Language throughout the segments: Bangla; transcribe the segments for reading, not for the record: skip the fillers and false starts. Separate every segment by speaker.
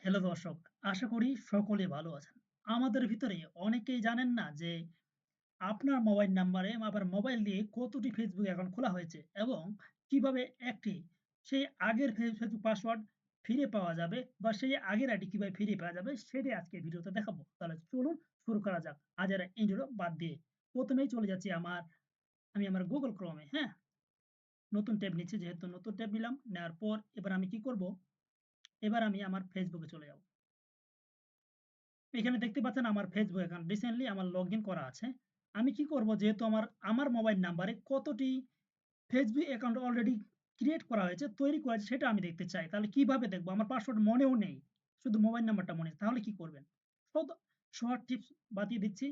Speaker 1: হ্যালো দর্শক, আশা করি সকলে ভালো আছেন। আমাদের ভিতরে অনেকেই জানেন না যে আপনার মোবাইল নাম্বারে আবার মোবাইল দিয়ে কতটি ফেসবুক অ্যাকাউন্ট খোলা হয়েছে এবং কিভাবে একটি সেই আগের ফেসবুক পাসওয়ার্ড ফিরে পাওয়া যাবে বা সেই আগের আইডি কিভাবে ফিরে পাওয়া যাবে সেটাই আজকে ভিডিওতে দেখাবো। তাহলে চলুন শুরু করা যাক। আজের ইন্ট্রো বাদ দিয়ে। প্রথমেই চলে যাচ্ছি আমি আমার Google Chrome এ, হ্যাঁ? নতুন ট্যাব নিচ্ছি যেহেতু নতুন ট্যাব নিলাম। নেওয়ার পর এবার আমি কি করব? এবার আমি আমার ফেসবুকে চলে যাব। এখানে দেখতে পাচ্ছেন আমার ফেসবুক অ্যাকাউন্ট রিসেন্টলি আমার লগইন করা আছে। আমি কি করব যেহেতু আমার মোবাইল নাম্বারে কতটি ফেসবুক অ্যাকাউন্ট অলরেডি ক্রিয়েট করা হয়েছে, তৈরি করা হয়েছে সেটা আমি দেখতে চাই। তাহলে কিভাবে দেখব? আমার পাসওয়ার্ড মনেও নেই। শুধু মোবাইল নাম্বারটা মনে আছে। তাহলে কি করবেন? শত শর্ট টিপস বাতিয়ে দিচ্ছি,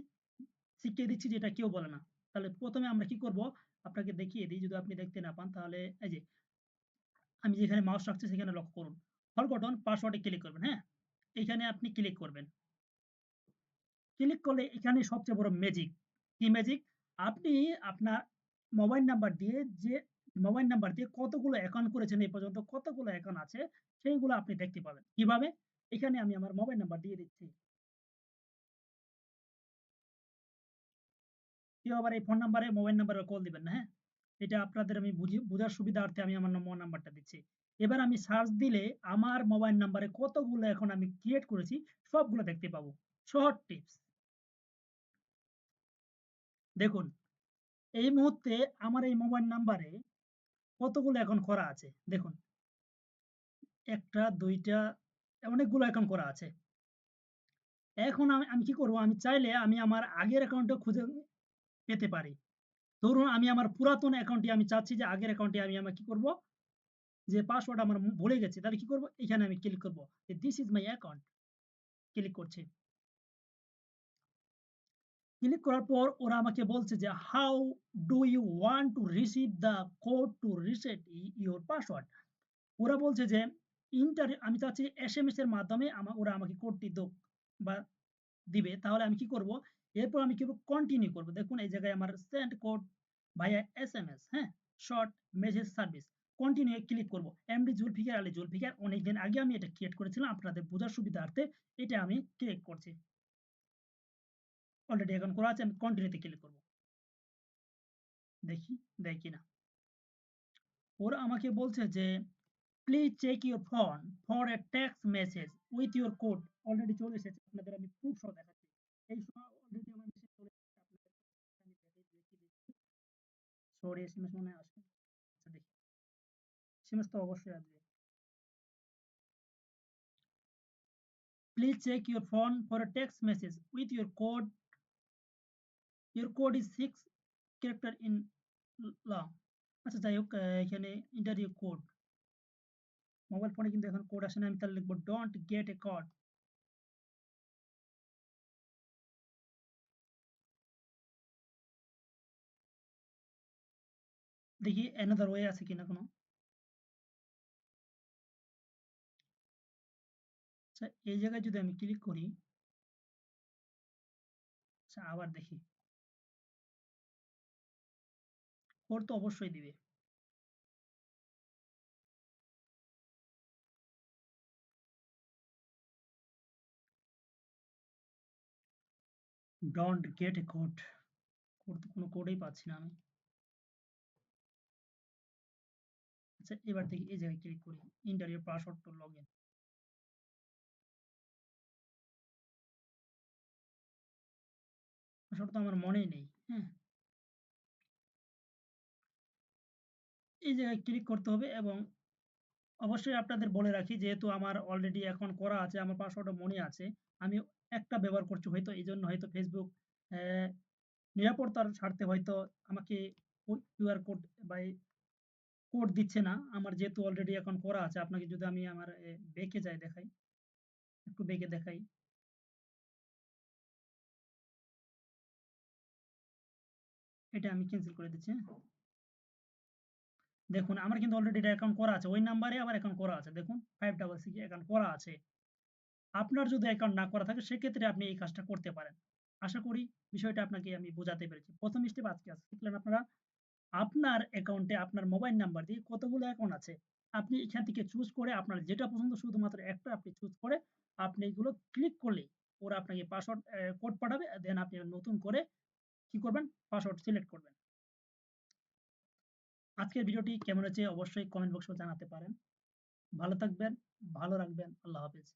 Speaker 1: শিখিয়ে দিচ্ছি যেটা কেউ বলে না। তাহলে ১ম এ আমরা কি করব? আপনাকে দেখিয়ে দিই যদি আপনি দেখতে না পান তাহলে এই যে আমি যেখানে মাউস রাখছি সেখানে লক্ষ্য করুন। ফরগটন পাসওয়ার্ড এ ক্লিক করবেন, হ্যাঁ? এইখানে আপনি ক্লিক করবেন। ক্লিক করলে এখানে সবচেয়ে বড় ম্যাজিক। কি ম্যাজিক? আপনি আপনার মোবাইল নাম্বার দিয়ে যে মোবাইল নাম্বার দিয়ে কতগুলো অ্যাকাউন্ট করেছেন এই পর্যন্ত কতগুলো অ্যাকাউন্ট আছে সেইগুলো আপনি দেখতে পাবেন। কিভাবে? এখানে আমি আমার মোবাইল নাম্বার দিয়ে দিচ্ছি। কেউ আবার এই ফোন নাম্বারে মোবাইল নাম্বারে কল দিবেন না, হ্যাঁ? এটা আপনাদের আমি বুঝার সুবিধার্থে আমি আমার নাম্বারটা দিচ্ছি। এবার আমি সার্চ দিলে আমার মোবাইল নাম্বারে কতগুলো এখন আমি ক্রিয়েট করেছি সবগুলো দেখতে পাবো। শর্ট টিপস দেখুন, এই মুহূর্তে আমার এই মোবাইল নাম্বারে কতগুলো অ্যাকাউন্ট করা আছে? দেখুন ১ টা ২ টা অনেকগুলো অ্যাকাউন্ট করা আছে। এখন আমি আমি কি করব? আমি চাইলে আমি আমার আগের অ্যাকাউন্টও খুঁজে পেতে পারি। ধরুন আমি আমার পুরাতন অ্যাকাউন্টটি আমি চাচ্ছি যে আগের অ্যাকাউন্টে আমি কি করব? যে পাসওয়ার্ড আমার ভুলে গেছি। তাহলে কি করব? এখানে আমি ক্লিক করব। যে this is my account click করছি। ক্লিক করার পর ওরা আমাকে বলছে যে how do you want to receive the code to reset your password. ওরা বলছে যে আমি চাচ্ছি এসএমএস এর মাধ্যমে ওরা আমাকে কোডটি বা দিবে। তাহলে আমি কি করব? এরপর আমি কি করব? কন্টিনিউ করব। দেখুন এই জায়গায় আমার সেন্ড কোড ভায়া এসএমএস, হ্যাঁ? Short message service. কন্টিনিউ এ ক্লিক করব। এমডি জুলফিকার আলী জুলফিকার অনেকদিন আগে আমি এটা ক্রিয়েট করেছিলাম আপনাদের বোঝার সুবিধার্থে এটা আমি ক্লিক করছি। অলরেডি এখন করা আছে আমি কন্টিনিউ তে ক্লিক করব। দেখি দেয় কিনা। ওরা আমাকে বলছে যে please check your phone for a text message with your code already চলে এসেছে। আপনাদের আমি প্রুফ সহ দেখাচ্ছি। এই সময় অলরেডি আমার মেসেজ চলে এসেছে। আপনাদের আমি দেখিয়ে দিচ্ছি। সরি এসএমএস মনে হয় আসেনি। আচ্ছা দেখি। এসএমএস তো অবশ্যই আসবে। Please check your phone for a text message with your code. Your code is 6 character in long. আচ্ছা যাই হোক এখানে এন্টার ইউর কোড। মোবাইল ফোনে কিন্তু এখন কোড আসে না। আমি তাহলে লিখব ডোন্ট গেট এ কোড। দেখি অ্যানাদার ওয়ে আছে কিনা কোনো। আচ্ছা এই জায়গায় যদি আমি ক্লিক করি, আচ্ছা আবার দেখি। কোড তো অবশ্যই দিবে। Don't get A code. Code তো কোনো কোডই পাচ্ছি না আমি। আচ্ছা এবার দেখি এই জায়গায় ক্লিক করি। Enter your password to log in. Password তো আমার মনেই নেই। হ্যাঁ? এই জায়গায় ক্লিক করতে হবে এবং অবশ্যই আপনাদের বলে রাখি যেহেতু আমার অলরেডি অ্যাকাউন্ট করা আছে, আমার পাসওয়ার্ডও মনে আছে। আমি একটা ব্যবহার করছি হয়তো এইজন্য হয়তো Facebook অ্যা নিরাপত্তার স্বার্থে হয়তো আমাকে কিউআর কোড বা এই কোড দিচ্ছে না। আমার যেহেতু অলরেডি অ্যাকাউন্ট করা আছে, আপনাকে যদি আমি আমার ব্যাকে যাই দেখাই, একটু ব্যাকে দেখাই। এটা আমি ক্যানসেল করে দিচ্ছি, হ্যাঁ? দেখুন আমার কিন্তু অলরেডি এটা অ্যাকাউন্ট করা আছে। ওই নাম্বারে আমার অ্যাকাউন্ট করা আছে। দেখুন 566 অ্যাকাউন্ট করা আছে। আপনার যদি অ্যাকাউন্ট না করা থাকে সেক্ষেত্রে আপনি এই কাজটা করতে পারেন। আশা করি বিষয়টা আপনাকে আমি বোঝাতে পেরেছি। ১ম স্টেপ আজকে শিখলেন আপনারা আপনার অ্যাকাউন্টে আপনার মোবাইল নাম্বার দিয়ে কতগুলো অ্যাকাউন্ট আছে। আপনি এখান থেকে চুজ করে আপনার যেটা পছন্দ শুধুমাত্র একটা আপনি চুজ করে আপনি এগুলো ক্লিক করলেই ওরা আপনাকে পাসওয়ার্ড কোড পাঠাবে। দেন আপনি নতুন করে কি করবেন? পাসওয়ার্ড সিলেক্ট করবেন। আজকের ভিডিওটি কেমন হয়েছে অবশ্যই কমেন্ট বক্সে জানাতে পারেন। ভালো থাকবেন, ভালো রাখবেন। আল্লাহ হাফেজ।